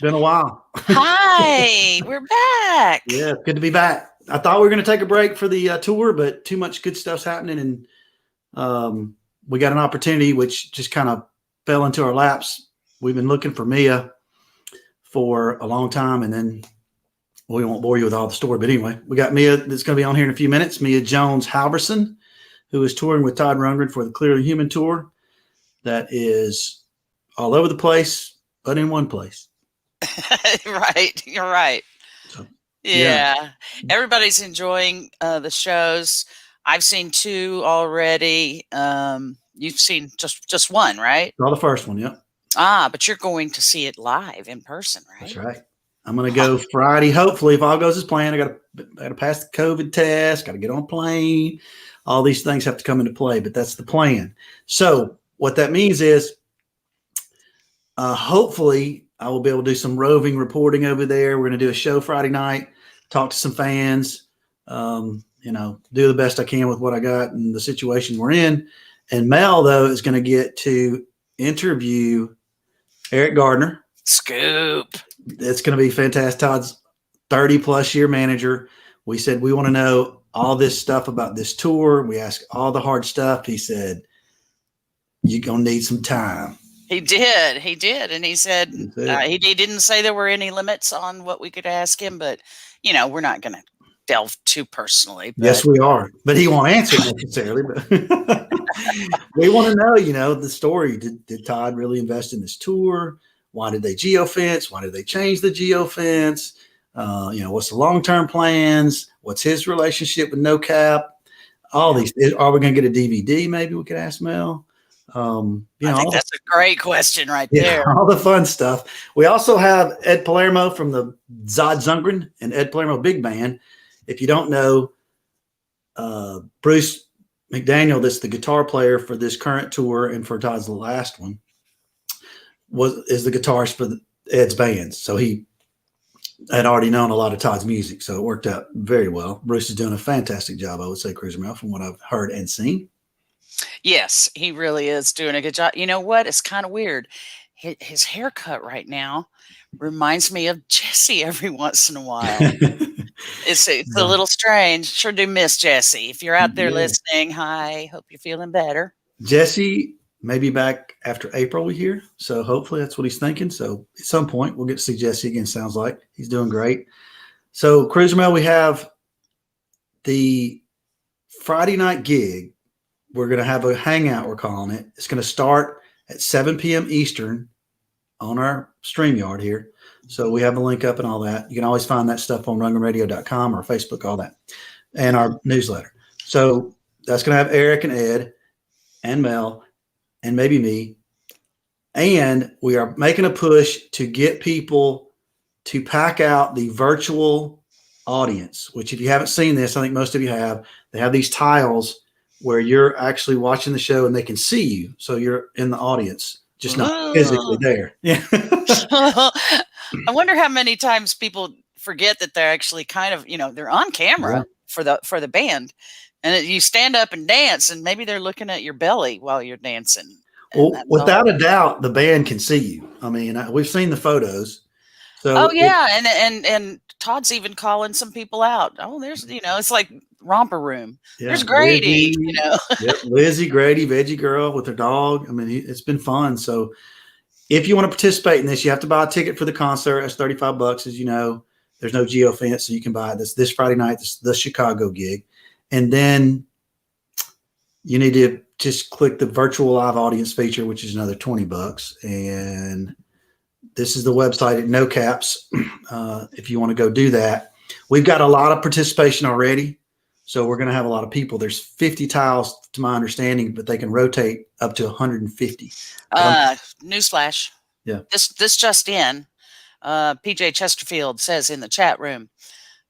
Been a while. Hi, we're back. Yeah, good to be back. I thought we were going to take a break for the tour, but too much good stuff's happening, and we got an opportunity which just kind of fell into our laps. We've been looking for Mia for a long time, and then we won't bore you with all the story. But anyway, we got Mia that's going to be on here in a few minutes. Mia Halverson, who is touring with Todd Rundgren for the Clearly Human tour. That is all over the place, but in one place. Right, you're right. So, yeah, everybody's enjoying the shows. I've seen 2 already. You've seen just one, right? Saw the first one, yep. But you're going to see it live in person, right? That's right. I'm going to go Friday. Hopefully, if all goes as planned, I got to pass the COVID test, got to get on a plane. All these things have to come into play, but that's the plan. So what that means is hopefully I will be able to do some roving reporting over there. We're going to do a show Friday night, talk to some fans, do the best I can with what I got and the situation we're in. And Mel, though, is going to get to interview Eric Gardner. Scoop. It's going to be fantastic. Todd's 30-plus year manager. We said we want to know all this stuff about this tour. We asked all the hard stuff. He said, you're going to need some time. He did. And he said he didn't say there were any limits on what we could ask him, but, we're not going to delve too personally. But. Yes, we are. But he won't answer necessarily. But we want to know, the story. Did Todd really invest in this tour? Why did they geofence? Why did they change the geofence? What's the long-term plans? What's his relationship with No Cap? All these. Are we going to get a DVD? Maybe we could ask Mel. I think that's a great question right there. All the fun stuff. We also have Ed Palermo from the Todd Rundgren and Ed Palermo Big Band. If you don't know, Bruce McDaniel, that's the guitar player for this current tour and for Todd's last one, is the guitarist for Ed's bands. So he had already known a lot of Todd's music, so it worked out very well. Bruce is doing a fantastic job, I would say, Cruiser Mel, from what I've heard and seen. Yes, he really is doing a good job. You know what? It's kind of weird. His haircut right now reminds me of Jesse every once in a while. It's a little strange. Sure do miss Jesse. If you're out there listening, hi. Hope you're feeling better. Jesse may be back after April, we hear. So hopefully that's what he's thinking. So at some point we'll get to see Jesse again, sounds like. He's doing great. So Cruiser Mail, we have the Friday night gig. We're going to have a hangout, we're calling it. It's going to start at 7 p.m. Eastern on our StreamYard here. So we have a link up and all that. You can always find that stuff on rundgrenradio.com or Facebook, all that, and our newsletter. So that's going to have Eric and Ed and Mel and maybe me. And we are making a push to get people to pack out the virtual audience, which if you haven't seen this, I think most of you have. They have these tiles where you're actually watching the show and they can see you. So you're in the audience, just not physically there. Yeah. I wonder how many times people forget that they're actually kind of, they're on camera for the band, and you stand up and dance, and maybe they're looking at your belly while you're dancing. Well, without a doubt, the band can see you. I mean, we've seen the photos. So and Todd's even calling some people out. Oh, there's, it's like romper room. Yeah, there's Grady, Yep, Lizzie, Grady, Veggie Girl with her dog. I mean, it's been fun. So if you want to participate in this, you have to buy a ticket for the concert. It's $35, as you know. There's no geofence, so you can buy this Friday night, the Chicago gig. And then you need to just click the virtual live audience feature, which is another $20. And this is the website at No Caps. If you want to go do that, we've got a lot of participation already. So we're going to have a lot of people. There's 50 tiles to my understanding, but they can rotate up to 150. Newsflash. Yeah. This just in. PJ Chesterfield says in the chat room,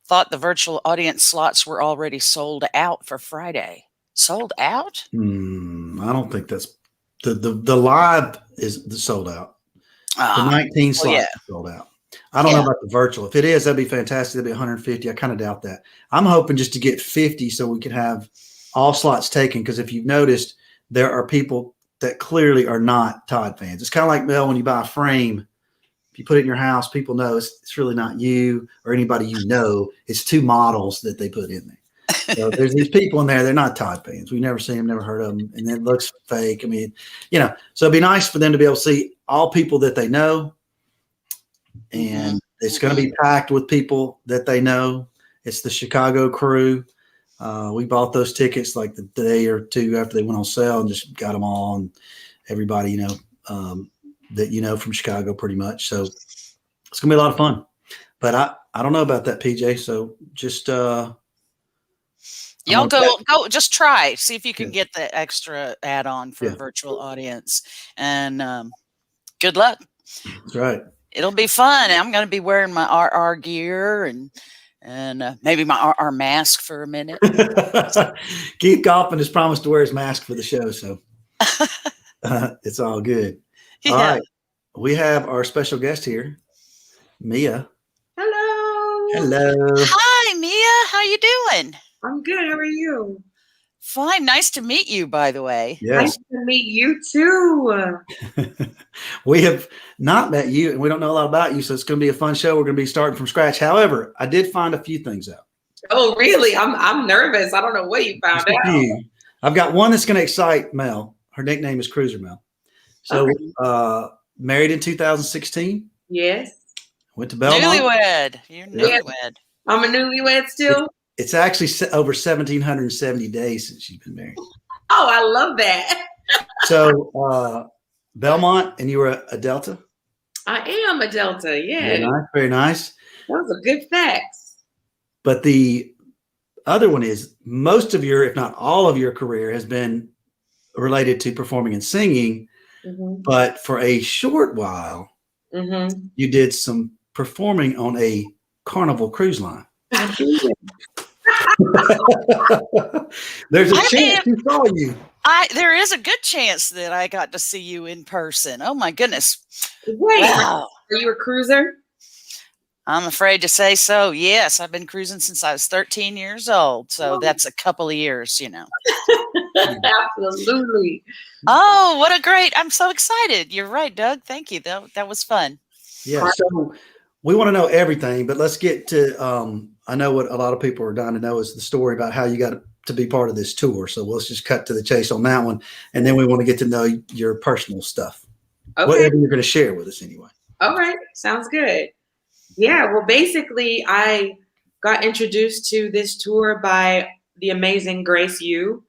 thought the virtual audience slots were already sold out for Friday. Sold out? I don't think that's the live is sold out. The 19 slots are sold out. I don't know about the virtual. If it is, that'd be fantastic. That'd be 150. I kind of doubt that. I'm hoping just to get 50 so we can have all slots taken. Because if you've noticed, there are people that clearly are not Todd fans. It's kind of like, Mel, when you buy a frame if you put it in your house, people know it's really not you or anybody you know. It's two models that they put in there. So there's these people in there. They're not Todd fans. We've never seen them, never heard of them, and it looks fake. I mean, so it'd be nice for them to be able to see all people that they know, and it's going to be packed with people that they know. It's the Chicago crew. We bought those tickets like the day or two after they went on sale and just got them all, and everybody that from Chicago pretty much. So it's gonna be a lot of fun. But I don't know about that, PJ. So just y'all go just try, see if you can get the extra add-on for a virtual audience, and good luck. That's right. It'll be fun. I'm going to be wearing my RR gear and maybe my RR mask for a minute. Keith Kaufman has promised to wear his mask for the show, so it's all good. Yeah. All right. We have our special guest here, Mia. Hello. Hello. Hi, Mia. How you doing? I'm good. How are you? Fine. Nice to meet you, by the way. Yes. Nice to meet you too. We have not met you, and we don't know a lot about you, so it's going to be a fun show. We're going to be starting from scratch. However, I did find a few things out. Oh, really? I'm nervous. I don't know what you found out. I've got one that's going to excite Mel. Her nickname is Cruiser Mel. So, married in 2016. Yes. Went to Belmont. Newlywed. You're newlywed. I'm a newlywed still. It's actually over 1,770 days since you've been married. Oh, I love that. So, Belmont, and you were a Delta? I am a Delta, yeah. Very nice. Very nice. Those are good facts. But the other one is most of your, if not all of your career has been related to performing and singing. Mm-hmm. But for a short while, you did some performing on a Carnival cruise line. There's a chance we saw you. There is a good chance that I got to see you in person. Oh my goodness! Wait, wow. Are you a cruiser? I'm afraid to say so. Yes, I've been cruising since I was 13 years old. So that's a couple of years, Absolutely. Oh, what a great! I'm so excited. You're right, Doug. Thank you. That was fun. Yeah. So we want to know everything, but let's get to. I know what a lot of people are dying to know is the story about how you got to be part of this tour. So let's just cut to the chase on that one. And then we want to get to know your personal stuff. Okay. Whatever you're going to share with us anyway. All right. Sounds good. Yeah. Well, basically, I got introduced to this tour by the amazing Grace Yu.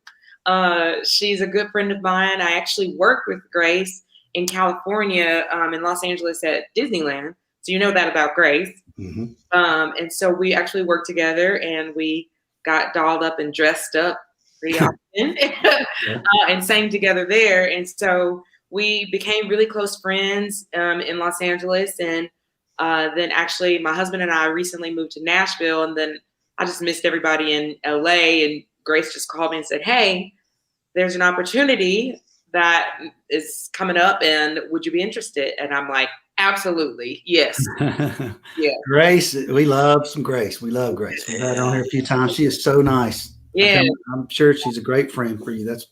She's a good friend of mine. I actually worked with Grace in California, in Los Angeles at Disneyland. So you know that about Grace. Mm-hmm. And so we actually worked together and we got dolled up and dressed up pretty often and sang together there. And so we became really close friends in Los Angeles. And then actually my husband and I recently moved to Nashville, and then I just missed everybody in LA, and Grace just called me and said, hey, there's an opportunity that is coming up and would you be interested? And I'm like, absolutely. Yes. Yeah. Grace. We love some Grace. We love Grace. We've had her on here a few times. She is so nice. Yeah. I'm sure she's a great friend for you. That's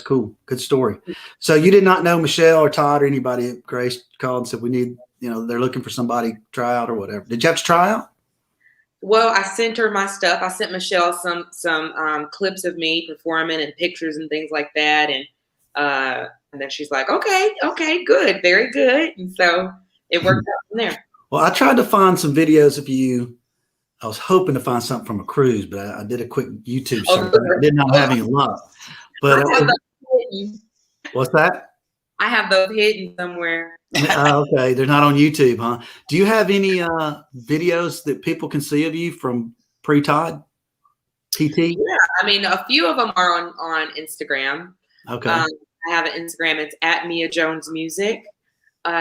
cool. Good story. So you did not know Michelle or Todd or anybody. Grace called and said, we need, they're looking for somebody to try out or whatever. Did you have to try out? Well, I sent her my stuff. I sent Michelle some clips of me performing and pictures and things like that. And then she's like, okay, good, very good. And so it worked out from there. Well, I tried to find some videos of you. I was hoping to find something from a cruise, but I did a quick YouTube search. I did not have any luck. But what's that? I have those hidden somewhere. Okay, they're not on YouTube, huh? Do you have any videos that people can see of you from pre-Todd? PT? Yeah, I mean, a few of them are on Instagram. Okay. I have an Instagram. It's at Mia Jones Music.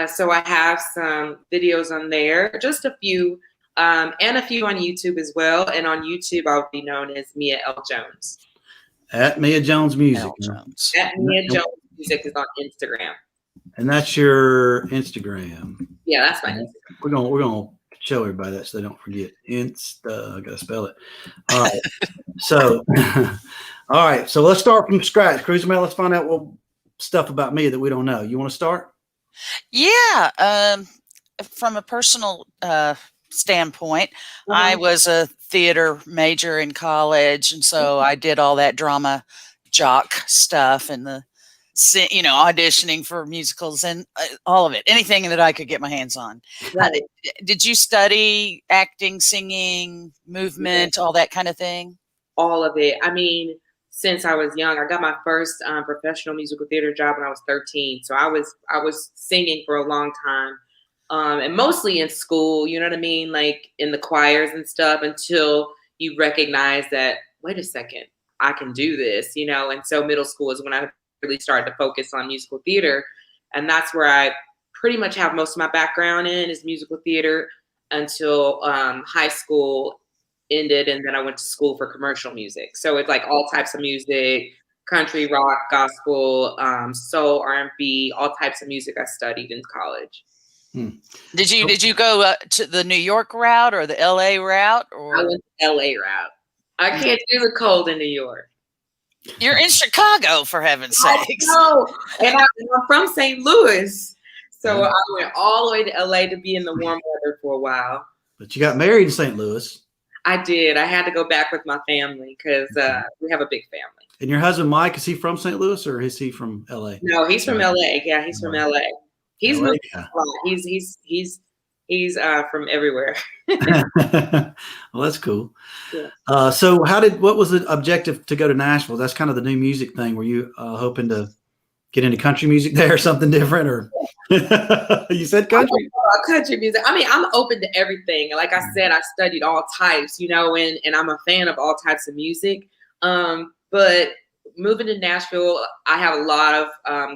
So I have some videos on there, just a few, and a few on YouTube as well. And on YouTube, I'll be known as Mia L. Jones. At Mia Jones Music. At Mia Jones Music is on Instagram. And that's your Instagram. Yeah, that's my Instagram. We're gonna show everybody that so they don't forget. Insta, I gotta spell it. All right. So, all right. So let's start from scratch. Cruiser Mel, let's find out stuff about me that we don't know. You want to start? Yeah. from a personal standpoint, I Uh-huh. was a theater major in college, and so I did all that drama jock stuff and auditioning for musicals and all of it, anything that I could get my hands on. Right. Did you study acting, singing, movement, all that kind of thing? All of it. I mean, since I was young, I got my first professional musical theater job when I was 13. So I was singing for a long time, and mostly in school. You know what I mean, like in the choirs and stuff. Until you recognize that, wait a second, I can do this. And so middle school is when I really started to focus on musical theater, and that's where I pretty much have most of my background in is musical theater until high school ended, and then I went to school for commercial music. So it's like all types of music, country, rock, gospel, soul, R&B, all types of music I studied in college. Did you go to the New York route or the LA route? I Or went the LA route. I can't do the cold in New York. you're in Chicago, for heaven's I sakes. know. And I'm from St. Louis. So I went all the way to LA to be in the warm weather for a while. But you got married in St. Louis. I did. I had to go back with my family because we have a big family. And your husband, Mike, is he from St. Louis or is he from LA? No, he's from LA. Yeah, he's from LA. He's LA, moved yeah. a lot. He's from everywhere. Well, that's cool. Yeah. So what was the objective to go to Nashville? That's kind of the new music thing. Were you hoping to get into country music there or something different, or you said country? Country music. I mean, I'm open to everything. Like I said, I studied all types, and I'm a fan of all types of music. But moving to Nashville, I have a lot of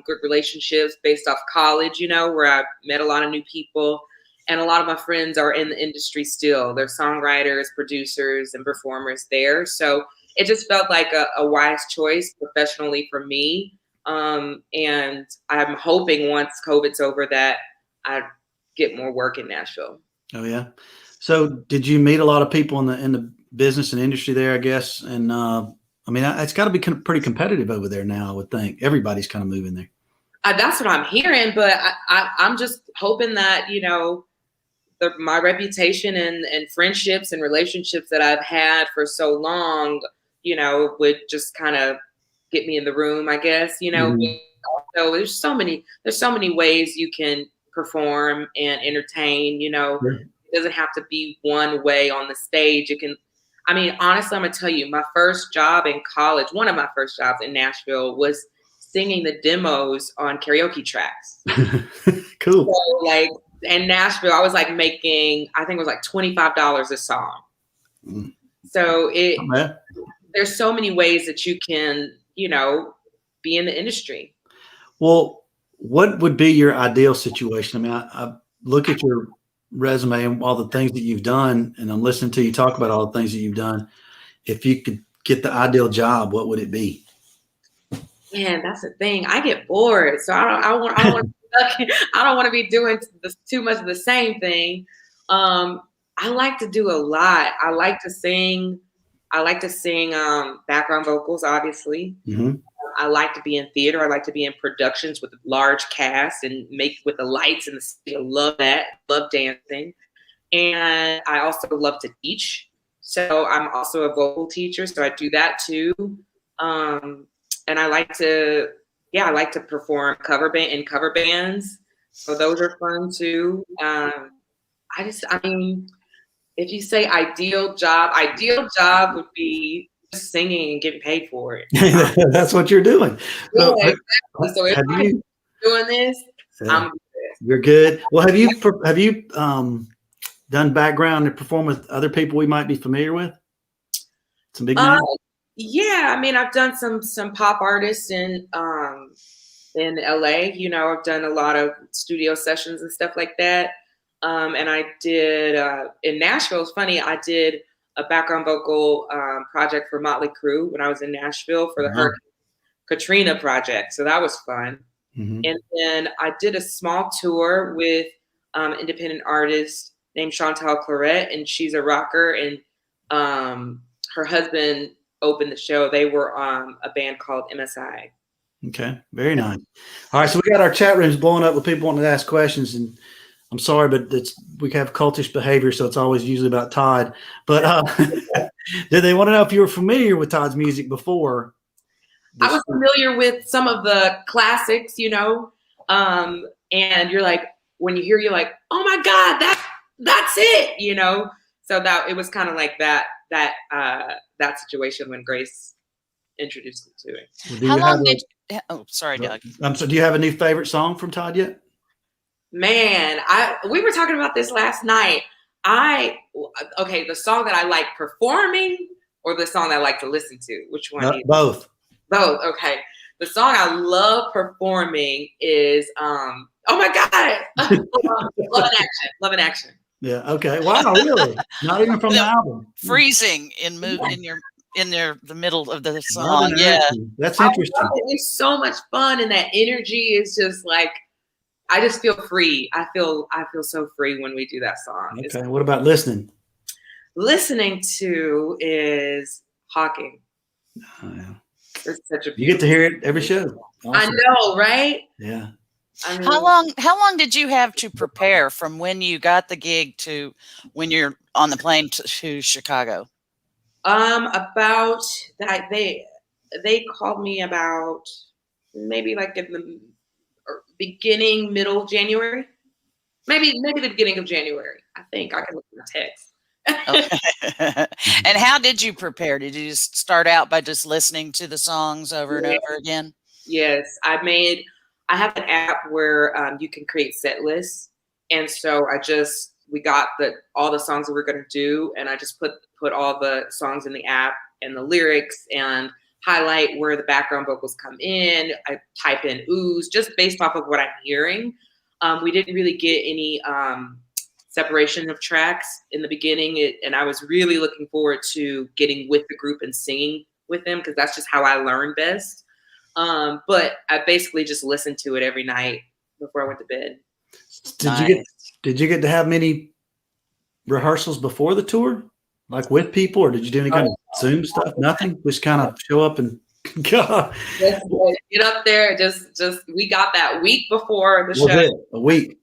good relationships based off college, where I met a lot of new people. And a lot of my friends are in the industry still. They're songwriters, producers, and performers there. So it just felt like a wise choice professionally for me. And I'm hoping once COVID's over that I get more work in Nashville. Oh yeah. So did you meet a lot of people in the business and industry there, I guess? And I mean, it's got to be pretty competitive over there now, I would think. Everybody's kind of moving there. That's what I'm hearing, but I'm just hoping that, my reputation and friendships and relationships that I've had for so long, would just kind of get me in the room, I guess, Mhm. So there's so many ways you can perform and entertain, Sure. It doesn't have to be one way on the stage. I mean, honestly, I'm gonna tell you, my first job in college, one of my first jobs in Nashville was singing the demos on karaoke tracks. Cool. So, like, in Nashville, I was like making, I think it was like $25 a song. Mm. So Not bad. there's so many ways that you can, be in the industry. Well, what would be your ideal situation? I mean, I look at your resume and all the things that you've done, and I'm listening to you talk about all the things that you've done. If you could get the ideal job, what would it be? Man, that's the thing. I get bored, so I don't want to be doing too much of the same thing. I like to do a lot. I like to sing. Background vocals, obviously. Mm-hmm. I like to be in theater. I like to be in productions with large casts and make with the lights and the studio. Love that. Love dancing. And I also love to teach. So I'm also a vocal teacher. So I do that too. And I like to perform cover bands. So those are fun too. I mean, if you say ideal job would be just singing and getting paid for it. That's what you're doing. Yeah, So, exactly. So if I'm doing this, I'm good. You're good. Well, have you done background and performed with other people we might be familiar with? Some big names? Yeah, I mean, I've done some pop artists in LA. I've done a lot of studio sessions and stuff like that. And I did in Nashville. It's funny. I did a background vocal project for Motley Crue when I was in Nashville for the Hurricane Katrina project. So that was fun. Mm-hmm. And then I did a small tour with independent artist named Chantal Claret, and she's a rocker. And her husband opened the show. They were a band called MSI. Okay, very nice. All right, so we got our chat rooms blowing up with people wanting to ask questions, and I'm sorry, but we have cultish behavior, so it's always usually about Todd. But did they want to know if you were familiar with Todd's music before? I was familiar with some of the classics, and you're like, when you hear, you're like, oh my God, that's it, So that it was kind of like that situation when Grace introduced me to it. How long did you, oh, sorry, Doug. So do you have a new favorite song from Todd yet? Man, we were talking about this last night. The song that I like performing or the song that I like to listen to, which one? Both. Both. Okay. The song I love performing is oh my God, Love and Action. Yeah. Okay. Wow. Really? Not even from the album. Freezing in the middle of the song. Yeah. That's interesting. It's so much fun, and that energy is just like, I just feel free. I feel so free when we do that song. Okay. What about listening? Listening to is Hawking. Oh, yeah. It's such a you get to hear it every show. Awesome. I know, right? Yeah. I mean, How long did you have to prepare from when you got the gig to when you're on the plane to Chicago? About that, they called me about maybe like in the beginning, middle of January, maybe the beginning of January. I think I can look at my text. Okay. And how did you prepare? Did you just start out by just listening to the songs over and over again? Yes, I have an app where you can create set lists, and so we got all the songs that we're going to do, and I just put all the songs in the app and the lyrics and highlight where the background vocals come in. I type in oohs just based off of what I'm hearing. We didn't really get any separation of tracks in the beginning, and I was really looking forward to getting with the group and singing with them because that's just how I learn best. But I basically just listened to it every night before I went to bed. Did you get to have many rehearsals before the tour, like with people, or did you do any kind of Zoom stuff? Nothing. Just kind of show up and go. Just get up there. Just we got that week before the show. A week.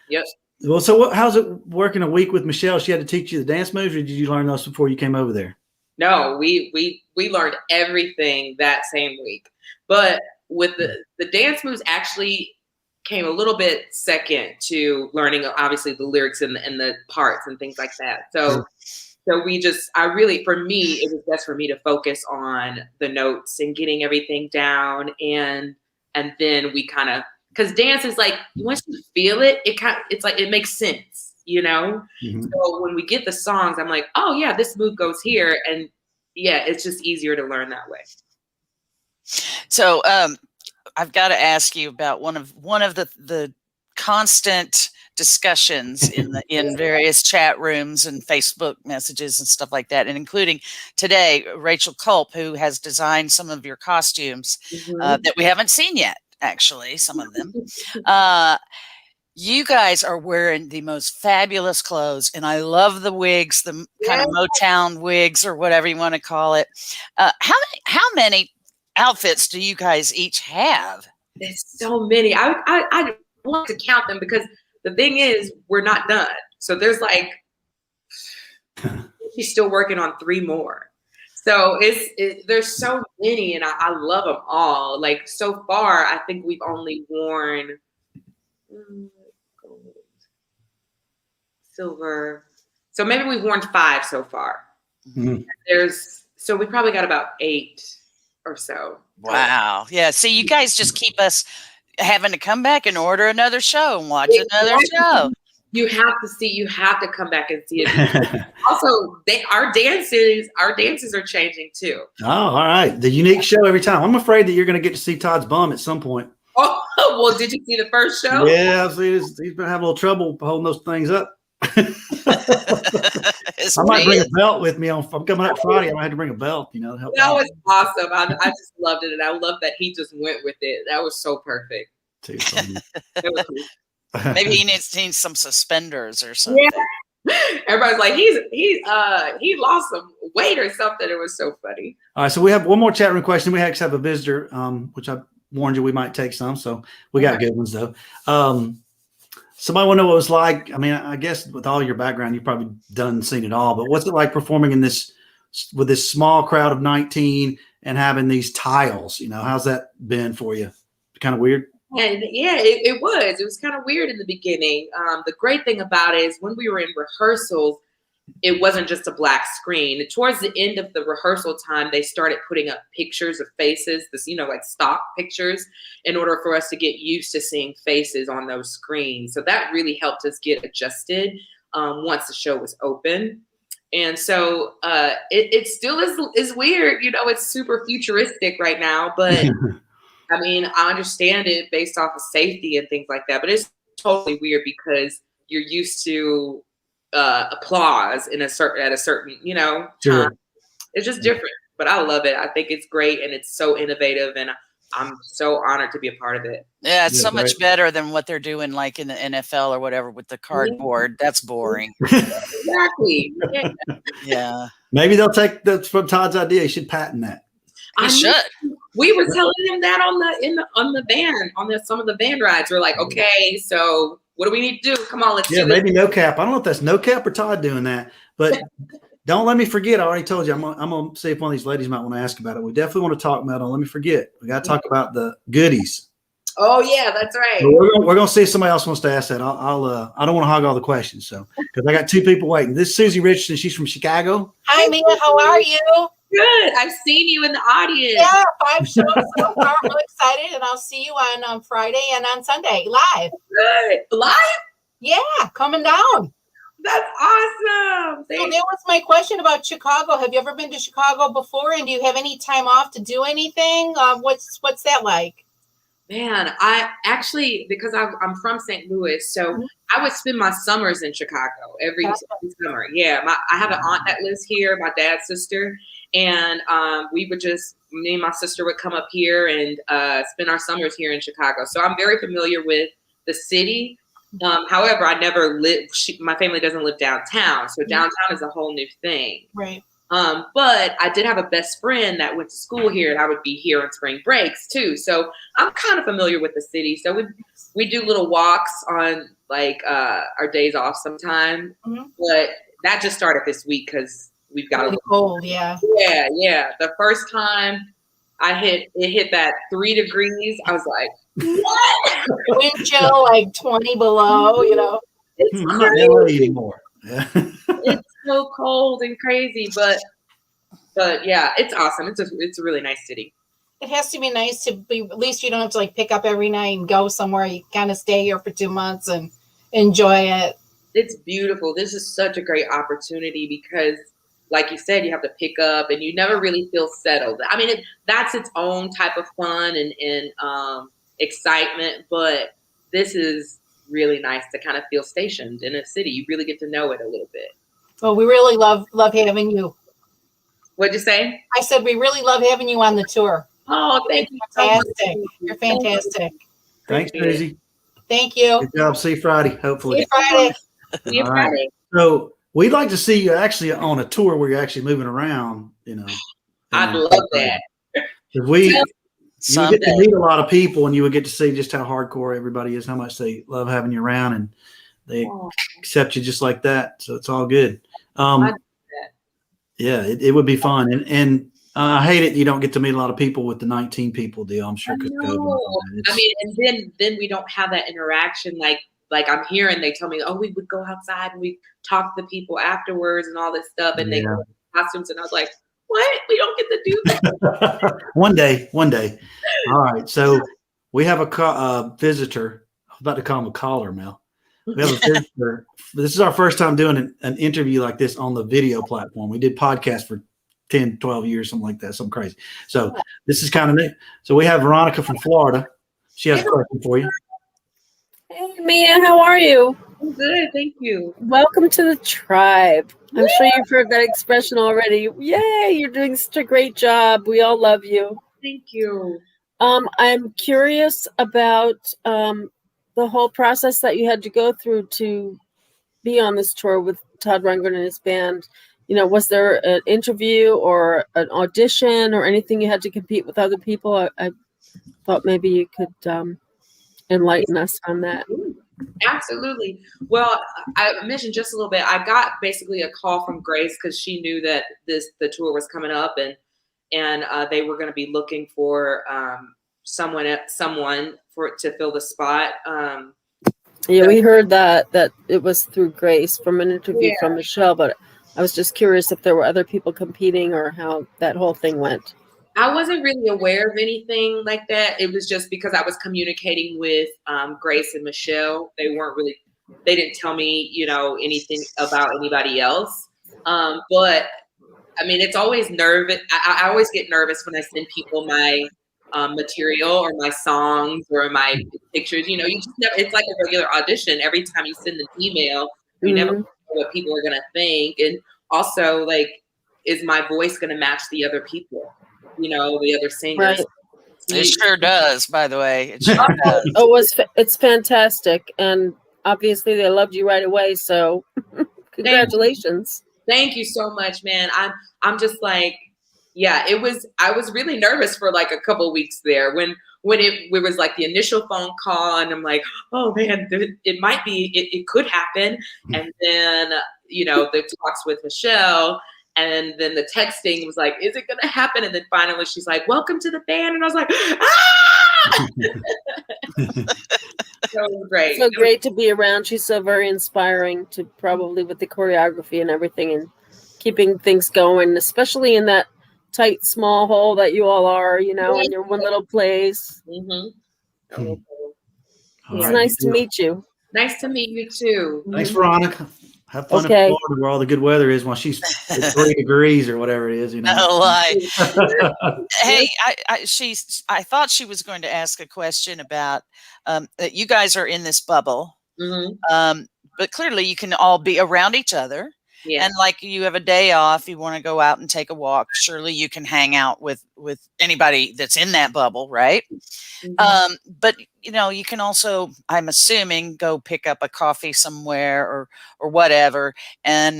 Yep. Well, so how's it working a week with Michelle? She had to teach you the dance moves, or did you learn those before you came over there? No, we learned everything that same week. But with the dance moves actually came a little bit second to learning, obviously, the lyrics and the parts and things like that. So for me, it was best for me to focus on the notes and getting everything down. And then we kind of, because dance is like, once you feel it, it's like, it makes sense, Mm-hmm. So when we get the songs, I'm like, oh yeah, this move goes here. And yeah, it's just easier to learn that way. So I've got to ask you about one of the constant discussions in various chat rooms and Facebook messages and stuff like that, and including today, Rachel Culp, who has designed some of your costumes that we haven't seen yet. Actually, some of them. You guys are wearing the most fabulous clothes, and I love the wigs, the kind of Motown wigs or whatever you want to call it. How many outfits do you guys each have? There's so many. I want to count them because the thing is, we're not done. So there's like, she's still working on 3 more. So there's so many, and I love them all. Like so far, I think we've only worn gold, silver. So maybe we've worn 5 so far. Mm-hmm. So we probably got about 8 or so. Wow. Yeah. See, you guys just keep us having to come back and order another show and watch another show. You have to come back and see it. Also, our dances are changing too. Oh, all right. The unique show every time. I'm afraid that you're going to get to see Todd's bum at some point. Oh, well, did you see the first show? Yeah, he's been having a little trouble holding those things up. I might bring a belt with me. I'm coming up Friday. I might have to bring a belt, to help. That was awesome. I just loved it, and I love that he just went with it. That was so perfect. Too funny. Maybe he needs some suspenders or something. Yeah. Everybody's like, he lost some weight or something. It was so funny. All right, so we have one more chat room question. We actually have a visitor, which I warned you we might take some. So we got good ones though. somebody want to know what it was like. I mean, I guess with all your background, you've probably seen it all. But what's it like performing in this with this small crowd of 19 and having these tiles? How's that been for you? Kind of weird. And yeah, it was. It was kind of weird in the beginning. The great thing about it is when we were in rehearsals, it wasn't just a black screen. Towards the end of the rehearsal time, they started putting up pictures of faces, like stock pictures, in order for us to get used to seeing faces on those screens. So that really helped us get adjusted once the show was open. And so it still is weird. It's super futuristic right now, but I mean, I understand it based off of safety and things like that. But it's totally weird because you're used to applause at a certain Sure. time. It's just different, but I love it. I think it's great and it's so innovative, and I'm so honored to be a part of it. Yeah, it's so much better than what they're doing like in the NFL or whatever with the cardboard. That's boring. Exactly. Yeah. Maybe they'll take that from Todd's idea. He should patent that. He should. We were telling him that on the van, some of the van rides. We're like, okay, so what do we need to do? Come on, let's do this. Maybe No Cap. I don't know if that's No Cap or Todd doing that, but don't let me forget. I already told you. I'm gonna see if one of these ladies might want to ask about it. We definitely want to talk about it. Don't let me forget. We got to talk about the goodies. Oh yeah, that's right. So we're gonna see if somebody else wants to ask that. I don't want to hog all the questions, so because I got two people waiting. This is Susie Richardson. She's from Chicago. Hi Mia, how are you? Good. I've seen you in the audience. Yeah, 5 shows so far. I'm really excited, and I'll see you on Friday and on Sunday live. Good. Live? Yeah, coming down. That's awesome. So that was my question about Chicago. Have you ever been to Chicago before? And do you have any time off to do anything? What's that like? Man, I actually, because I'm from St. Louis, so I would spend my summers in Chicago every summer. Yeah, I have an aunt that lives here, my dad's sister, and me and my sister would come up here and spend our summers here in Chicago. So I'm very familiar with the city. However, I never lived. My family doesn't live downtown, so downtown is a whole new thing. Right. But I did have a best friend that went to school here, and I would be here on spring breaks too. So I'm kind of familiar with the city. So we do little walks on our days off sometime. But that just started this week because we've got really cold. Yeah. Yeah. The first time it hit that 3 degrees, I was like, what? Wind chill like 20 below. It's I'm not in LA anymore. Yeah. It's so cold and crazy, but yeah, it's awesome. It's a really nice city. It has to be nice to be, at least you don't have to pick up every night and go somewhere. You kind of stay here for 2 months and enjoy it. It's beautiful. This is such a great opportunity because, like you said, you have to pick up and you never really feel settled. I mean, that's its own type of fun and excitement, but this is really nice to kind of feel stationed in a city. You really get to know it a little bit. Well, we really love having you. What'd you say? I said we really love having you on the tour. Oh, thank you. Fantastic. You're fantastic. Thanks, Susie. Thank you. Good job. See you Friday, hopefully. See you Friday. See you Friday. So we'd like to see you actually on a tour where you're actually moving around, I'd love that. You would get to meet a lot of people, and you would get to see just how hardcore everybody is, how much they love having you around, and they accept you just like that. So it's all good. Yeah, it would be fun, and I hate it. You don't get to meet a lot of people with the 19 people deal. I'm sure. I mean, and then we don't have that interaction. Like I'm hearing they tell me, oh, we would go outside and we talk to the people afterwards and all this stuff, and they go in costumes, and I was like, what? We don't get to do that. One day. All right. So we have a visitor. I was about to call him a caller, Mel. We have a visitor. This is our first time doing an interview like this on the video platform. We did podcasts for 10, 12 years, something like that, something crazy. So this is kind of neat. So we have Veronica from Florida. She has a question for you. Hey, Mia, how are you? I'm good. Thank you. Welcome to the tribe. I'm sure you've heard that expression already. Yay, you're doing such a great job. We all love you. Thank you. I'm curious about the whole process that you had to go through to be on this tour with Todd Rundgren and his band. Was there an interview or an audition or anything you had to compete with other people? I thought maybe you could enlighten us on that. Absolutely. Well, I mentioned just a little bit. I got basically a call from Grace because she knew that the tour was coming up, and they were going to be looking for someone for to fill the spot. Yeah, So, we heard that it was through Grace from an interview yeah. from Michelle, but I was just curious if there were other people competing or how that whole thing went. I wasn't really aware of anything like that. It was just because I was communicating with Grace and Michelle. They didn't tell me, anything about anybody else. But I mean, it's always nervous. I always get nervous when I send people my material or my songs or my pictures. You just never, it's like a regular audition. Every time you send an email, you never know what people are going to think. And also, like, is my voice going to match the other people? The other singers. Right. It sure does, by the way. It sure does. Oh, it's fantastic, and obviously they loved you right away. So, congratulations! Thank you so much, man. I'm just like, yeah. I was really nervous for like a couple weeks there when it was like the initial phone call, and I'm like, oh man, it might be, it could happen, and then the talks with Michelle. And then the texting was like, is it going to happen? And then finally she's like, welcome to the band. And I was like, ah! So great. So great to be around. She's so very inspiring to probably with the choreography and everything and keeping things going, especially in that tight, small hole that you all are, in your one little place. Mm-hmm. It's nice to meet you. Nice to meet you too. Thanks, Veronica. Have fun in Florida where all the good weather is while she's at 3 degrees or whatever it is. No lie. Hey, I thought she was going to ask a question about that you guys are in this bubble, but clearly you can all be around each other. Yeah. And like you have a day off, you want to go out and take a walk. Surely you can hang out with anybody that's in that bubble, right? But you can also, I'm assuming, go pick up a coffee somewhere or whatever. And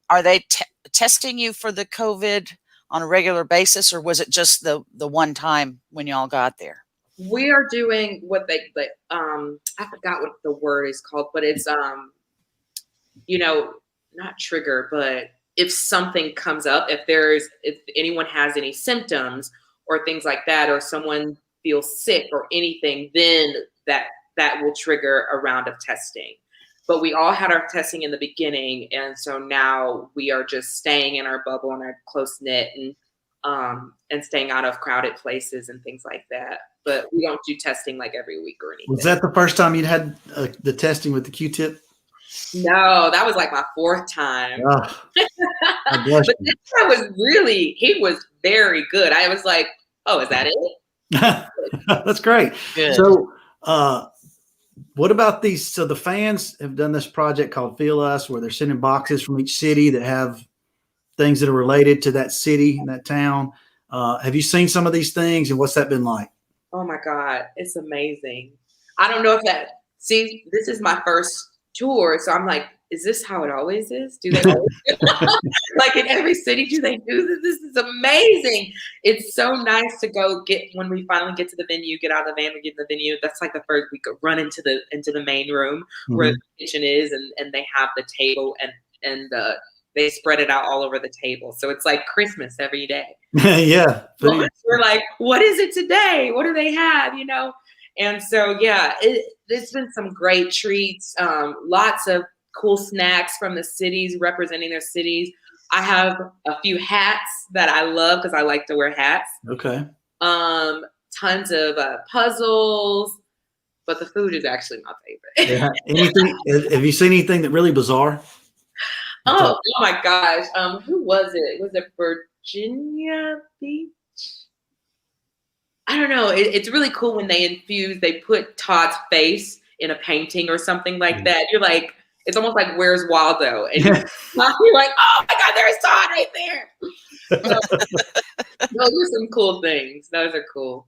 are they testing you for the COVID on a regular basis, or was it just the one time when y'all got there? We are doing what I forgot what the word is called, but it's not trigger, but if something comes up, if anyone has any symptoms or things like that, or someone feels sick or anything, then that will trigger a round of testing. But we all had our testing in the beginning, and so now we are just staying in our bubble and our close knit and staying out of crowded places and things like that. But we don't do testing like every week or anything. Was that the first time you'd had the testing with the Q-tip? No, that was like my 4th time. Oh, but this guy he was very good. I was like, oh, is that it? That's great. Good. So what about these? So the fans have done this project called Feel Us, where they're sending boxes from each city that have things that are related to that city and that town. Have you seen some of these things, and what's that been like? Oh my God, it's amazing. I don't know if this is my first tour, so I'm like, is this how it always is? Do they always like in every city, do they do this? This is amazing. It's so nice to go when we finally get to the venue, get out of the van, we get in the venue. That's like the first, we could run into the main room where the kitchen is, and they have the table and they spread it out all over the table. So it's like Christmas every day. Yeah. So we're like, what is it today? What do they have? And so, yeah, it's been some great treats. Lots of cool snacks from the cities representing their cities. I have a few hats that I love because I like to wear hats. Okay. Tons of puzzles, but the food is actually my favorite. Yeah. Anything? Have you seen anything that really bizarre? Oh my gosh. Who was it? Was it Virginia Beach? I don't know. It's really cool when they put Todd's face in a painting or something like that. You're like, it's almost like Where's Waldo? And you're like, oh my God, there's Todd right there. Those are some cool things. Those are cool.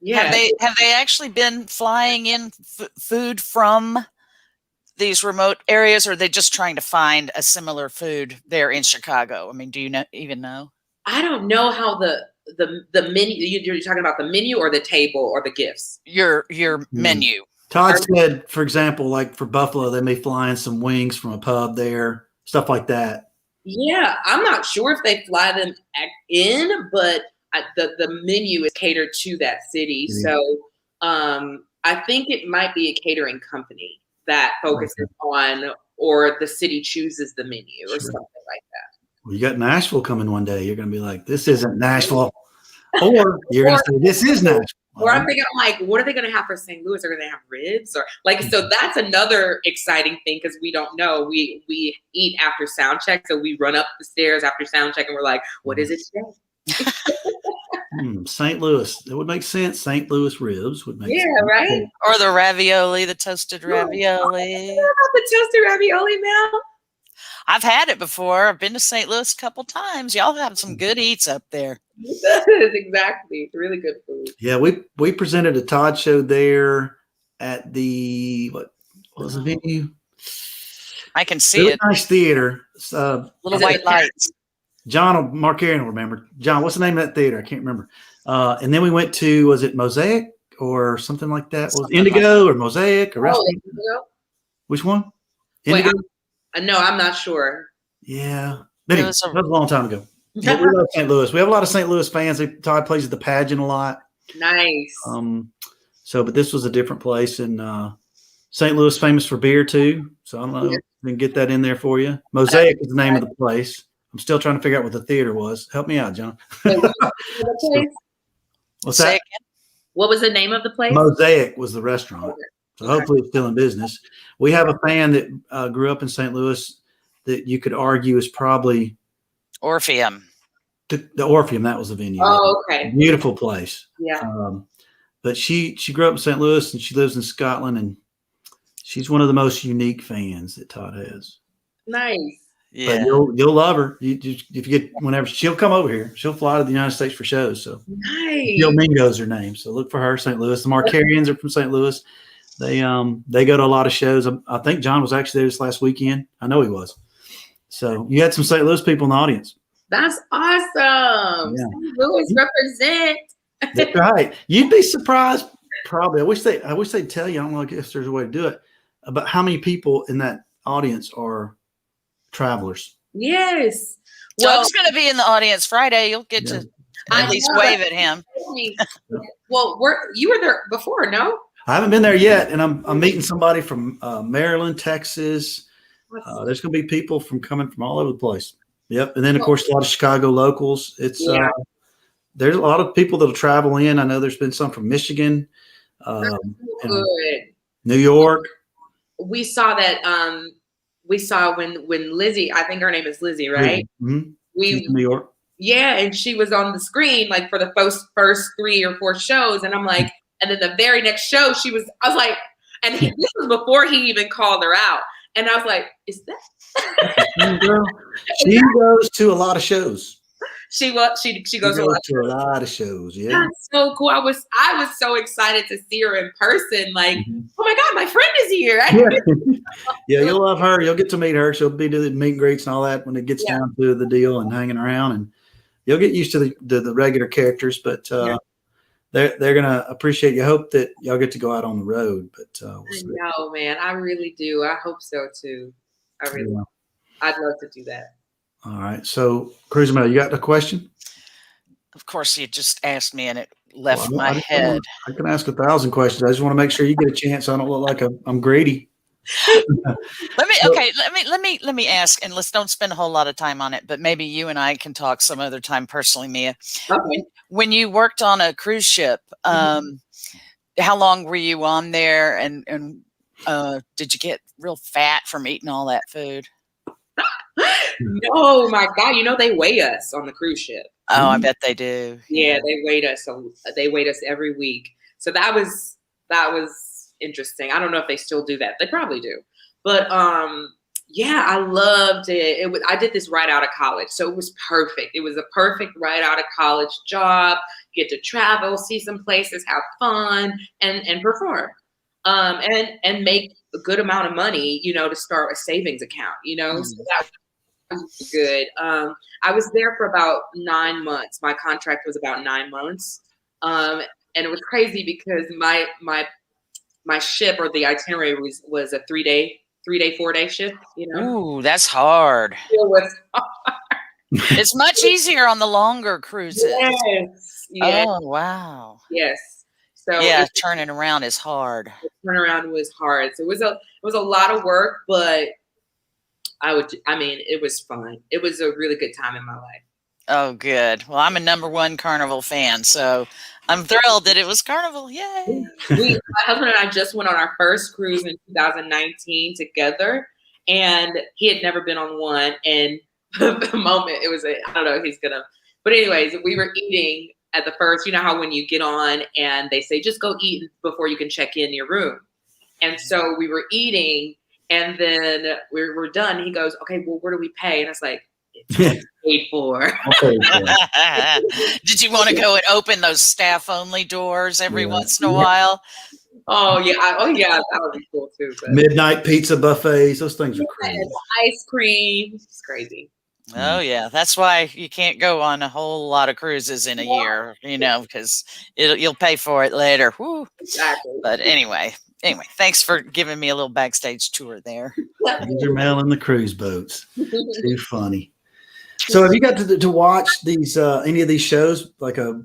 Yeah. Have they actually been flying in food from these remote areas, or are they just trying to find a similar food there in Chicago? I mean, do you even know? I don't know how the menu, you're talking about the menu or the table or the gifts? Your menu. Todd said, for example, like for Buffalo, they may fly in some wings from a pub there, stuff like that. Yeah, I'm not sure if they fly them in, but the menu is catered to that city. So I think it might be a catering company that focuses on, or the city chooses the menu or something like that. Well, you got Nashville coming one day. You're going to be like, this isn't Nashville. Or you're going to say, this is Nashville. Or I'm thinking, like, what are they going to have for St. Louis? Are they going to have ribs? Or like, so that's another exciting thing because we don't know. We eat after sound check. So we run up the stairs after sound check and we're like, what is it today? St. Louis. It would make sense. St. Louis ribs would make sense. Yeah, right? Or the ravioli, the toasted ravioli. What about the toasted ravioli now? I've had it before. I've been to St. Louis a couple times. Y'all have some good eats up there. Exactly. It's really good food. Yeah, we presented a Todd show there at the what was the venue? I can see really it. Nice theater. Little white lights. John Mark Aaron will remember. John, what's the name of that theater? I can't remember. And then we went to, was it Mosaic or something like that? Was it Indigo or Mosaic or restaurant? Which one? Indigo? Wait, no, I'm not sure. Yeah. Anyway, that was a long time ago. But we love St. Louis. We have a lot of St. Louis fans. Todd plays at the pageant a lot. Nice. But this was a different place, and St. Louis famous for beer too. So I don't know. We can get that in there for you. Mosaic is the name of the place. I'm still trying to figure out what the theater was. Help me out, John. What's that? What was the name of the place? Mosaic was the restaurant. So hopefully it's still in business. We have a fan that grew up in St. Louis that you could argue is probably Orpheum. The Orpheum. That was the venue. Oh, okay. Beautiful place. Yeah. But she grew up in St. Louis and she lives in Scotland, and she's one of the most unique fans that Todd has. Nice. Yeah. But you'll love her. If you get whenever she'll come over here, she'll fly to the United States for shows. So nice. Jill Mingo's her name. So look for her, St. Louis. The Markarians are from St. Louis. They go to a lot of shows. I think John was actually there this last weekend. I know he was. So you had some St. Louis people in the audience. That's awesome. Yeah. St. Louis represent. That's right. You'd be surprised. Probably. I wish they'd tell you. I don't know if there's a way to do it. About how many people in that audience are travelers. Yes. Doug's going to be in the audience Friday. You'll get to at least wave at him. Well, you were there before, no? I haven't been there yet, and I'm meeting somebody from Maryland, Texas. There's going to be people coming from all over the place. Yep, and then of course a lot of Chicago locals. It's there's a lot of people that'll travel in. I know there's been some from Michigan, good. New York. We saw that. We saw when Lizzie. I think her name is Lizzie, right? Mm-hmm. She's from New York. Yeah, and she was on the screen like for the first 3 or 4 shows, and I'm like, and then the very next show I was like, and this was before he even called her out, and I was like, is that? She goes to a lot of shows. She goes to a lot of shows. Yeah, that's so cool. I was so excited to see her in person. Like, oh my god, my friend is here. Yeah, you'll love her. You'll get to meet her. She'll be doing the meet and greets and all that when it gets down to the deal and hanging around, and you'll get used to the regular characters. But they're gonna appreciate you. Hope that y'all get to go out on the road. But we'll see. I know, man. I really do. I hope so too. I'd love to do that. All right. So, Cruiser Mel, you got a question? Of course, you just asked me and it left my head. I can ask 1,000 questions. I just want to make sure you get a chance. So I don't look like I'm greedy. Let me ask, and don't spend a whole lot of time on it, but maybe you and I can talk some other time personally, Mia. Okay. When you worked on a cruise ship, how long were you on there, and did you get real fat from eating all that food? No, my God! They weigh us on the cruise ship. Oh, I bet they do. Yeah, they weighed us. So they weighed us every week. So that was interesting. I don't know if they still do that. They probably do. But yeah, I loved it. I did this right out of college, so it was perfect. It was a perfect right out of college job. Get to travel, see some places, have fun, and perform, and make a good amount of money. To start a savings account. So that was good. I was there for about 9 months. My contract was about 9 months, and it was crazy because my my ship or the itinerary was a 3-day, 4-day ship. You know, Ooh, that's hard. it was It's much easier on the longer cruises. yes, yes, Oh, wow. yes. So Yeah, turning around is hard. the turnaround was hard. So it was a lot of work, but I mean, it was fun. It was a really good time in my life. Oh, good. Well, I'm a #1 Carnival fan, so I'm thrilled that it was Carnival. Yay. My husband and I just went on our first cruise in 2019 together, and he had never been on one. And the moment it was, I don't know, but anyways, we were eating at the first, you know how when you get on and they say, just go eat before you can check in your room. And so we were eating, and then we were done. He goes, okay, well, where do we pay? And I was like, it's paid for. Did you want to go and open those staff-only doors every once in a while? Oh yeah, that would be cool too. But Midnight pizza buffets, those things are crazy. ice cream, it's crazy. Oh yeah, that's why you can't go on a whole lot of cruises in a year, you know, because you'll pay for it later. Woo. Exactly. But anyway, thanks for giving me a little backstage tour there. These are Mel in the cruise boats. Too funny. So have you got to watch these any of these shows, like a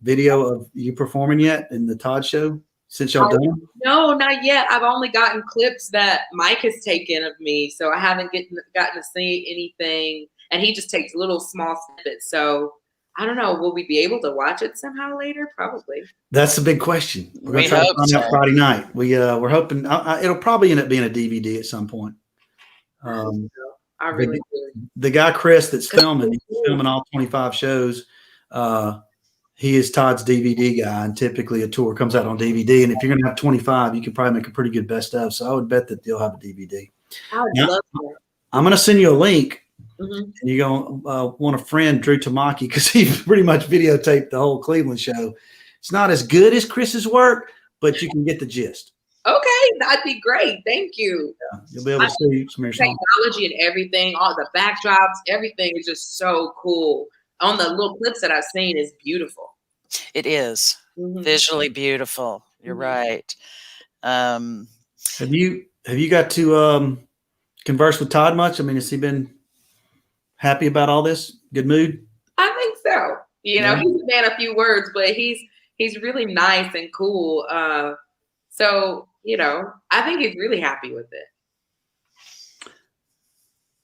video of you performing yet in the Todd show since y'all done them? No, not yet. I've only gotten clips that Mike has taken of me, so I haven't gotten to see anything. And he just takes little small snippets. So I don't know. Will we be able to watch it somehow later? Probably. That's the big question. We're going We to try to hope find out so. Friday night. We're hoping it'll probably end up being a DVD at some point. I really do. The guy Chris that's filming, he's filming all 25 shows. He is Todd's DVD guy, and typically a tour comes out on DVD. And if you're going to have 25, you can probably make a pretty good best of. So I would bet that they'll have a DVD. I would Now, love that. I'm going to send you a link. Mhm. And you're going to want a friend, Drew Tamaki, because he pretty much videotaped the whole Cleveland show. It's not as good as Chris's work, but you can get the gist. Okay, that'd be great. Thank you. Yeah, you'll be able to see some of your songs. Technology and everything, all the backdrops, everything is just so cool. On the little clips that I've seen, is beautiful. It is visually beautiful. You're right. Have you got to converse with Todd much? I mean, has he been happy about all this? Good mood? I think so. You know, Yeah. he's a man of few words, but he's really nice and cool. So, you know, I think he's really happy with it.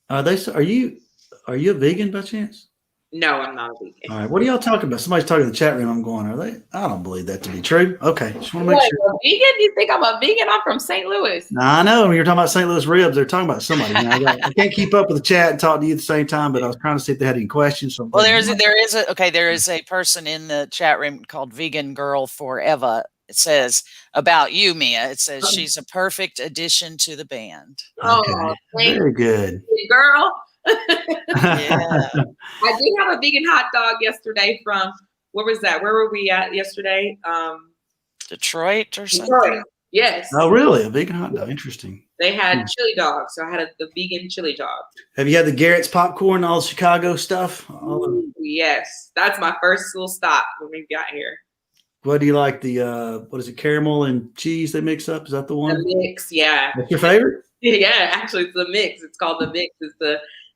Are you a vegan by chance? No, I'm not a vegan. All right. What are y'all talking about? Somebody's talking in the chat room. I'm going, are they? I don't believe that to be true. Okay. Just want to make What, sure. a vegan? You think I'm a vegan? I'm from St. Louis. Now, I know when you're talking about St. Louis ribs, they're talking about somebody. Now, I can't keep up with the chat and talk to you at the same time, but I was trying to see if they had any questions. So Well, there is a person in the chat room called Vegan Girl Forever. It says about you, Mia. It says she's a perfect addition to the band. Oh, thank Very good. you, girl. Yeah. I did have a vegan hot dog yesterday from, where was that? Where were we at yesterday? Detroit or something. Detroit. Yes. Oh, really? A vegan hot dog. Interesting. They had chili dogs, so I had the vegan chili dog. Have you had the Garrett's popcorn, all the Chicago stuff? Yes, that's my first little stop when we got here. What do you like? The what is it? Caramel and cheese they mix up? Is that the one? The mix, yeah. What's your favorite? Yeah, actually, it's the mix. It's called the mix.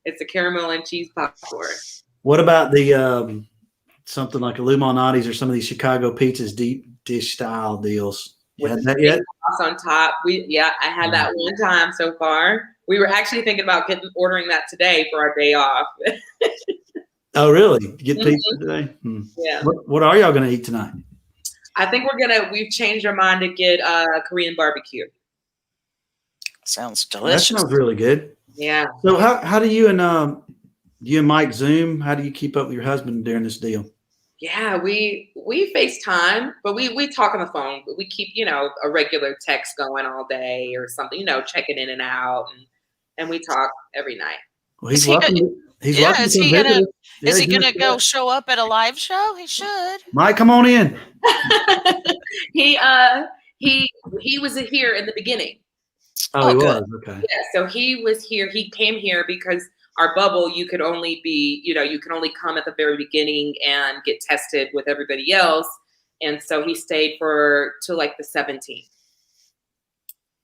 It's the caramel and cheese popcorn. What about the something like a Illuminati's or some of these Chicago pizzas, deep dish style deals? You had that yet? Sauce on top. I had that one time so far. We were actually thinking about ordering that today for our day off. Oh, really? You get pizza today? Yeah. What are y'all going to eat tonight? I think we've changed our mind to get Korean barbecue. Sounds That delicious. sounds really good. Yeah. So how do you and Mike Zoom? How do you keep up with your husband during this deal? Yeah, we FaceTime, but we talk on the phone. But we keep, a regular text going all day or something, checking in and out, and we talk every night. Well, he's Is he welcome. He's welcome is to he visit gonna us. Yeah, is he he's gonna go show up at a live show? He should. Mike, come on in. He was here in the beginning. Oh, he good. was. Okay. Yeah, so he was here. He came here because our bubble, you could only come at the very beginning and get tested with everybody else. And so he stayed till like the 17th.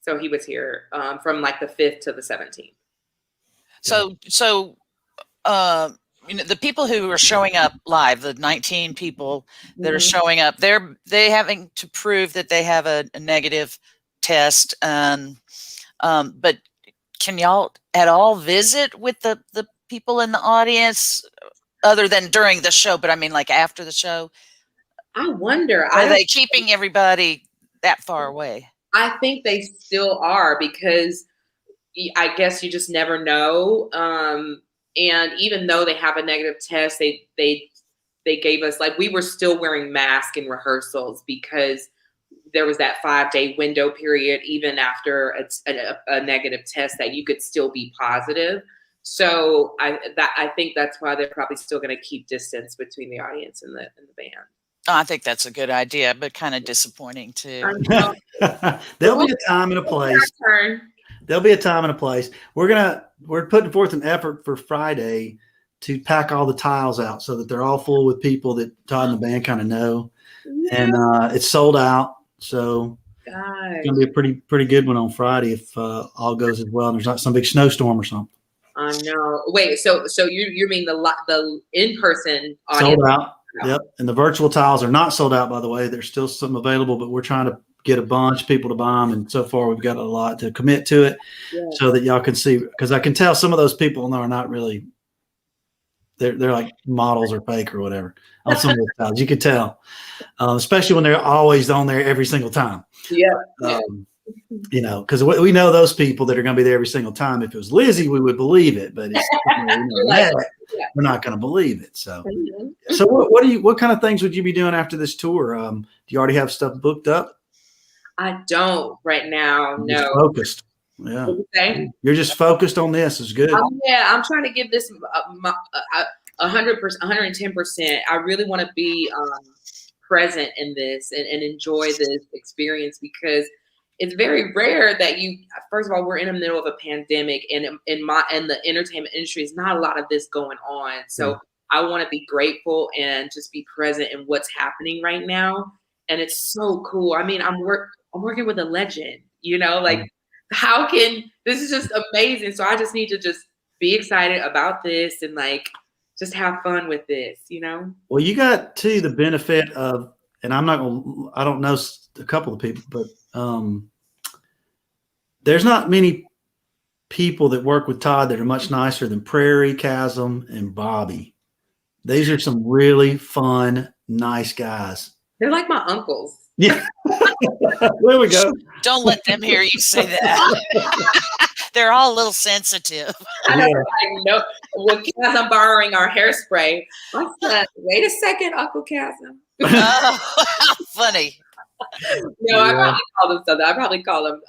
So he was here from like the 5th to the 17th. So the people who are showing up live, the 19 people that are showing up, they having to prove that they have a negative test. But can y'all at all visit with the people in the audience other than during the show? But I mean, like after the show, I wonder, are they keeping everybody that far away? I think they still are, because I guess you just never know. And even though they have a negative test, they gave us, like, we were still wearing masks in rehearsals because there was that 5-day window period, even after a negative test, that you could still be positive. So I think that's why they're probably still going to keep distance between the audience and the band. I think that's a good idea, but kind of disappointing too. There'll be a time and a place. There'll be a time and a place. We're putting forth an effort for Friday to pack all the tiles out so that they're all full with people that Todd and the band kind of know. Yeah. And it's sold out. So it's going to be a pretty good one on Friday if all goes as well and there's not some big snowstorm or something. I know. Wait, so you mean the in-person audience? Sold out. Yep. And the virtual tiles are not sold out, by the way. There's still some available, but we're trying to get a bunch of people to buy them. And so far we've got a lot to commit to it so that y'all can see, because I can tell some of those people are not really, they're like models or fake or whatever on some of those tiles. You can tell, especially when they're always on there every single time. Yeah. You know, because we know those people that are going to be there every single time. If it was Lizzie, we would believe it, but we're not going to believe it. So, what kind of things would you be doing after this tour? Do you already have stuff booked up? I don't right now. No. Just focused. Yeah. Okay. You're just focused on this. Is good. Yeah, I'm trying to give this 100%, 110%. I really want to be present in this and enjoy this experience, because it's very rare that first of all, we're in the middle of a pandemic, and in the entertainment industry is not a lot of this going on. So I want to be grateful and just be present in what's happening right now. And it's so cool. I mean, I'm working with a legend, like this is just amazing. So I just need to just be excited about this and like just have fun with this, Well, you got too the benefit of, and I don't know a couple of people, but there's not many people that work with Todd that are much nicer than Prairie, Chasm, and Bobby. These are some really fun, nice guys. They're like my uncles. Yeah. There we go. Don't let them hear you say that. They're all a little sensitive. I know. Well, I'm borrowing our hairspray. I said, wait a second, Uncle Chasm. Oh, how funny. No, I probably call them something. I probably call them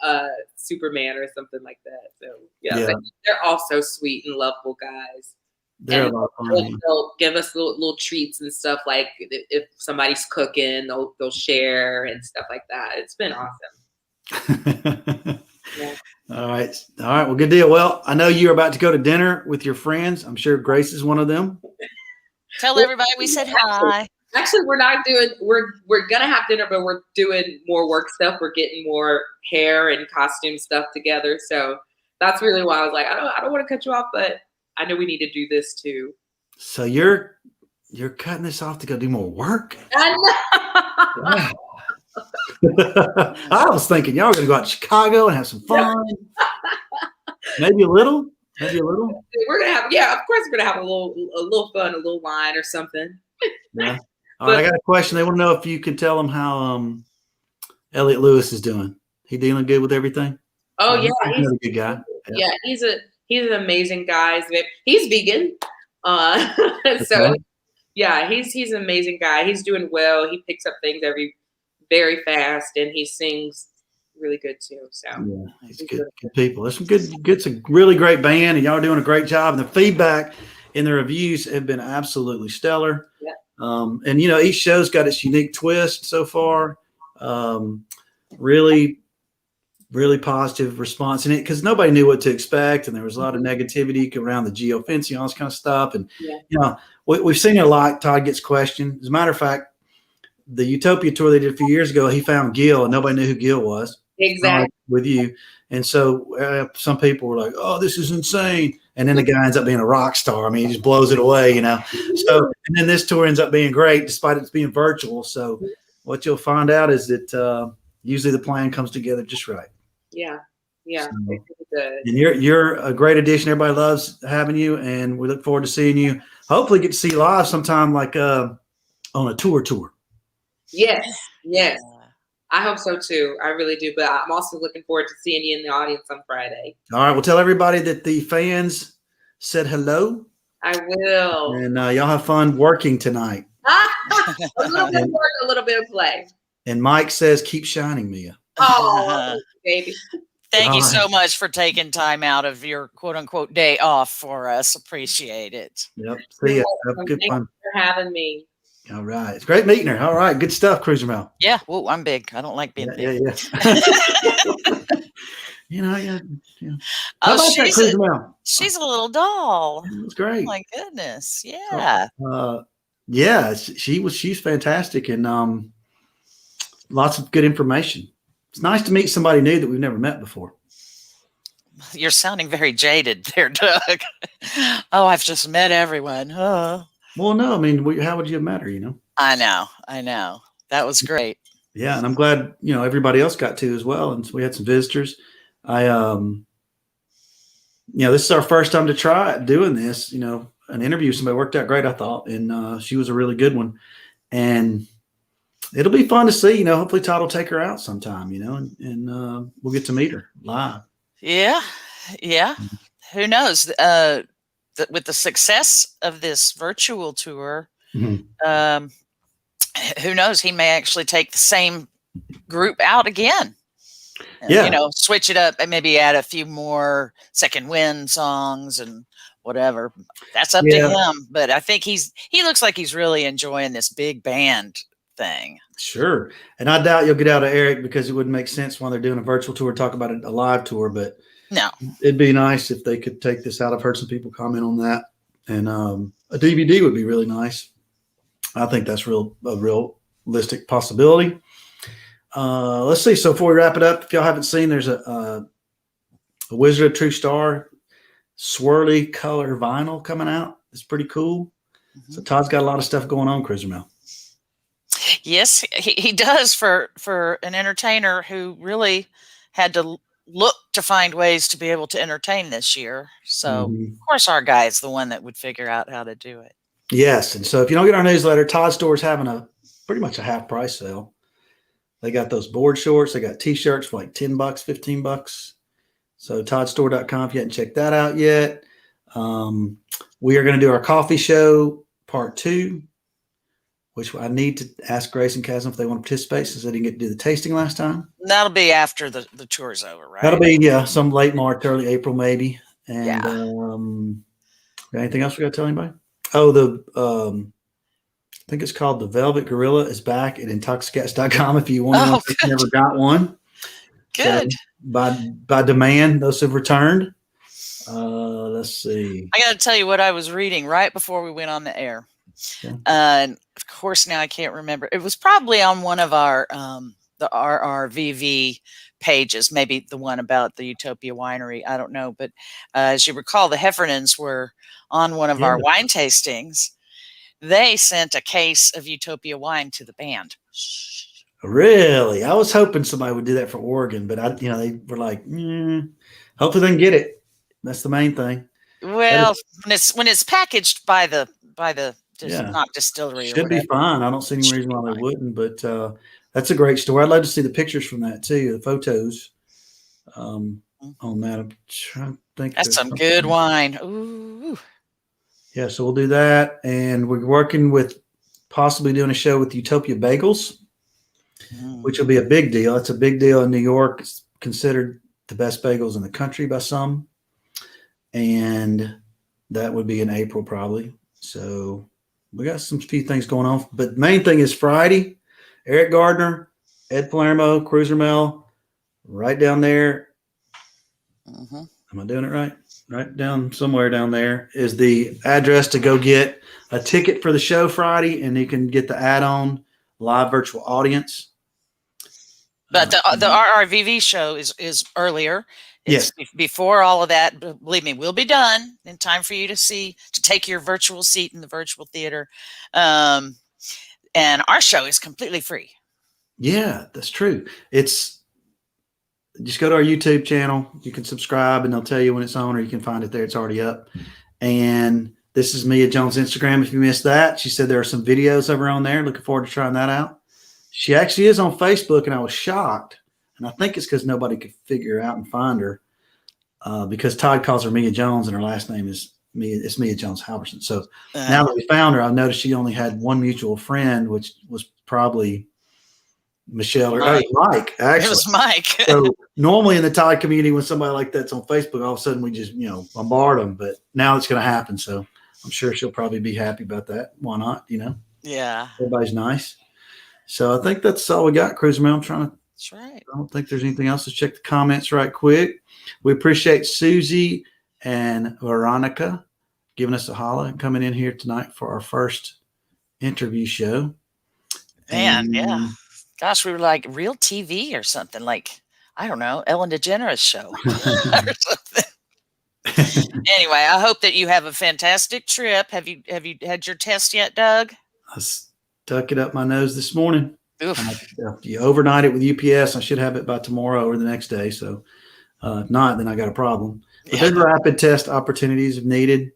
Superman or something like that. So but they're all so sweet and lovable guys. They're they'll give us little treats and stuff. Like if somebody's cooking, they'll share and stuff like that. It's been awesome. Yeah. All right. Well, good deal. Well, I know you're about to go to dinner with your friends. I'm sure Grace is one of them. Tell everybody we said hi. Actually, we're gonna have dinner, but we're doing more work stuff. We're getting more hair and costume stuff together. So that's really why I was like, I don't want to cut you off, but I know we need to do this too. So you're cutting this off to go do more work? I know. I was thinking y'all were gonna go out to Chicago and have some fun. Maybe a little. We're gonna have, of course we're gonna have a little fun, a little wine or something. Yeah. All right, I got a question. They want to know if you can tell them how Elliot Lewis is doing. He dealing good with everything? Oh yeah, he's a good guy. Yeah, he's an amazing guy. He's vegan. So yeah, he's an amazing guy. He's doing well. He picks up things very fast, and he sings really good too. So yeah, he's good people. There's some really great band, and y'all are doing a great job. And the feedback in the reviews have been absolutely stellar. Yeah. And each show's got its unique twist so far. Really, really positive response in it, because nobody knew what to expect, and there was a lot of negativity around the geofencing, all this kind of stuff. And we've seen it a lot. Todd gets questioned. As a matter of fact, the Utopia tour they did a few years ago, he found Gil, and nobody knew who Gil was. Exactly. with you. And so some people were like, "Oh, this is insane," and then the guy ends up being a rock star. I mean, he just blows it away, you know. So, and then this tour ends up being great despite it being virtual. So, what you'll find out is that usually the plan comes together just right. Yeah. Yeah. So, It's really good. and you're a great addition. Everybody loves having you, and we look forward to seeing you. Hopefully, get to see you live sometime, like on a tour. Yes. Yes. Yeah. I hope so too. I really do. But I'm also looking forward to seeing you in the audience on Friday. All right. Well, tell everybody that the fans said hello, I will. and y'all have fun working tonight. A little bit of work, a little bit of play. And Mike says, "Keep shining, Mia." Oh, baby. Thank you All so right. much for taking time out of your quote unquote day off for us. Appreciate it. Yep. See ya. Have good Thank fun. you for having me. All right. It's great meeting her. All right. Good stuff, Cruiser Mel. Yeah. Whoa, I'm big. I don't like being big. Yeah. You know, yeah. How Oh, about that, Cruiser Mel? she's a little doll. It's Oh great. my goodness. Yeah. Yeah, she's fantastic, and lots of good information. It's nice to meet somebody new that we've never met before. You're sounding very jaded there, Doug. Oh, I've just met everyone. Oh. Well, no, I mean, how would you have met her, you know? I know. That was great. Yeah, and I'm glad, everybody else got to as well. And so we had some visitors. This is our first time to try doing this, an interview. Somebody worked out great, I thought. And she was a really good one. And it'll be fun to see, hopefully Todd will take her out sometime, and we'll get to meet her live. Yeah. Who knows? With the success of this virtual tour, Mm-hmm. Who knows? He may actually take the same group out again. Yeah. Switch it up and maybe add a few more Second Wind songs and whatever. That's up to him. But I think he looks like he's really enjoying this big band thing. Sure. And I doubt you'll get out of Eric because it wouldn't make sense while they're doing a virtual tour, talk about a live tour. But no, it'd be nice if they could take this out. I've heard some people comment on that. And a DVD would be really nice. I think that's a realistic possibility. Let's see. So before we wrap it up, if y'all haven't seen, there's a Wizard of True Star swirly color vinyl coming out. It's pretty cool. Mm-hmm. So Todd's got a lot of stuff going on, Cruiser Mel. Yes, he does for an entertainer who really had to look to find ways to be able to entertain this year. So of course our guy is the one that would figure out how to do it. Yes. And so if you don't get our newsletter, Todd Store is having pretty much a half price sale. They got those board shorts. They got t-shirts for like $10, $15. So toddstore.com if you haven't checked that out yet. We are going to do our coffee show part 2, which I need to ask Grace and Chasm if they want to participate since they didn't get to do the tasting last time. That'll be after the tour's over, right? That'll be, some late March, early April maybe. And anything else we got to tell anybody? Oh, I think it's called the Velvet Gorilla is back at intoxicats.com if you want one. If you never got one. Good. So by demand, those have returned. Let's see. I got to tell you what I was reading right before we went on the air. Okay. Of course, now I can't remember. It was probably on one of our the RRVV pages, maybe the one about the Utopia Winery. I don't know. But as you recall, the Heffernans were on one of our wine tastings. They sent a case of Utopia wine to the band. Really? I was hoping somebody would do that for Oregon, but they were like, hopefully they can get it. That's the main thing. Well, when it's packaged by the not distillery, should be fine. I don't see any reason why they wouldn't. But that's a great story. I'd love to see the pictures from that too, the photos on that. I'm trying to think. That's some good wine. Ooh. Yeah, so we'll do that, and we're working with possibly doing a show with Utopia Bagels, which will be a big deal. It's a big deal in New York. It's considered the best bagels in the country by some, and that would be in April probably. So we got few things going on, but the main thing is Friday. Eric Gardner, Ed Palermo, Cruiser Mel, right down there. Am I doing it right? Right down somewhere down there is the address to go get a ticket for the show Friday, and you can get the add-on live virtual audience. But the RRVV show is earlier. It's before all of that. But believe me, we'll be done in time for you to take your virtual seat in the virtual theater. And our show is completely free. Yeah, that's true. It's just go to our YouTube channel. You can subscribe and they'll tell you when it's on, or you can find it there. It's already up. And this is Mia Jones' Instagram. If you missed that, she said there are some videos of her on there. Looking forward to trying that out. She actually is on Facebook, and I was shocked. And I think it's because nobody could figure her out and find her because Todd calls her Mia Jones, and her last name is Mia. It's Mia Jones Halverson. So now that we found her, I noticed she only had one mutual friend, which was probably Michelle or Mike. Actually, it was Mike. So normally in the Todd community, when somebody like that's on Facebook, all of a sudden we just bombard them. But now it's going to happen. So I'm sure she'll probably be happy about that. Why not? Yeah. Everybody's nice. So I think that's all we got, Cruiser Mail. I'm trying to. That's right. I don't think there's anything else. Let's check the comments right quick. We appreciate Susie and Veronica giving us a holla and coming in here tonight for our first interview show. Man, yeah. Gosh, we were like real TV or something, like, I don't know, Ellen DeGeneres show or something. Anyway, I hope that you have a fantastic trip. Have you had your test yet, Doug? I stuck it up my nose this morning. If you overnight it with UPS, I should have it by tomorrow or the next day. So if not, then I got a problem. But there's rapid test opportunities if needed.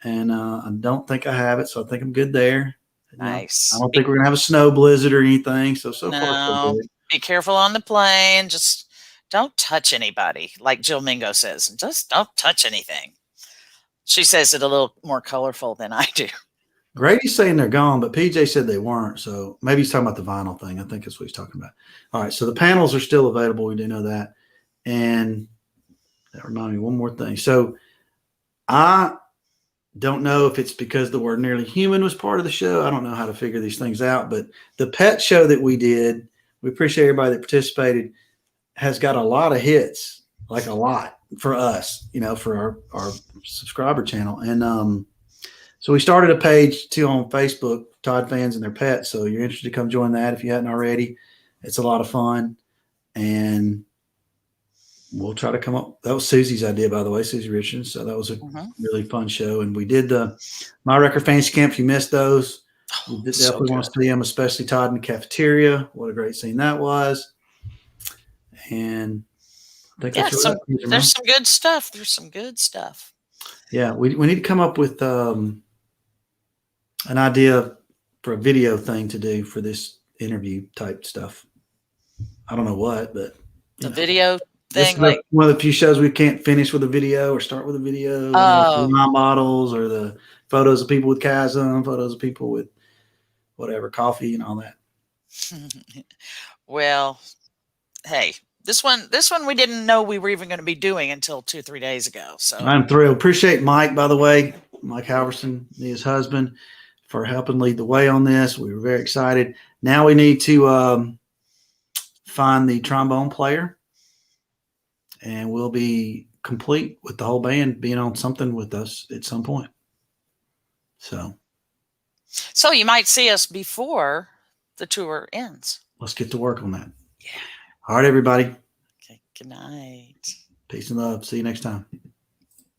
And I don't think I have it. So I think I'm good there. Nice. I don't think we're going to have a snow blizzard or anything. So far, so good. Be careful on the plane. Just don't touch anybody. Like Jill Mingo says, just don't touch anything. She says it a little more colorful than I do. Grady's saying they're gone, but PJ said they weren't. So maybe he's talking about the vinyl thing. I think that's what he's talking about. All right. So the panels are still available. We do know that. And that reminded me of one more thing. So I don't know if it's because the word Nearly Human was part of the show. I don't know how to figure these things out. But the pet show that we did, we appreciate everybody that participated, has got a lot of hits, like a lot for us, for our subscriber channel. And so we started a page too on Facebook, Todd Fans and Their Pets. So you're interested to come join that if you hadn't already. It's a lot of fun. And we'll try to come up. That was Susie's idea, by the way, Susie Richards. So that was a really fun show. And we did the My Record Fantasy Camp. If you missed those, we definitely want to see them, especially Todd in the cafeteria. What a great scene that was. And I think that's there's some good stuff. There's some good stuff. Yeah, we need to come up with an idea for a video thing to do for this interview type stuff. I don't know what, but the video thing, like one of the few shows we can't finish with a video or start with a video. Oh, my models or the photos of people with chasm, photos of people with whatever coffee and all that. Well, hey, this one we didn't know we were even going to be doing until 2-3 days ago. So I'm thrilled. Appreciate Mike, by the way, Mike Halverson, his husband, for helping lead the way on this. We were very excited. Now we need to find the trombone player, and we'll be complete with the whole band being on something with us at some point. So you might see us before the tour ends. Let's get to work on that. Yeah. All right, everybody. Okay. Good night. Peace and love. See you next time.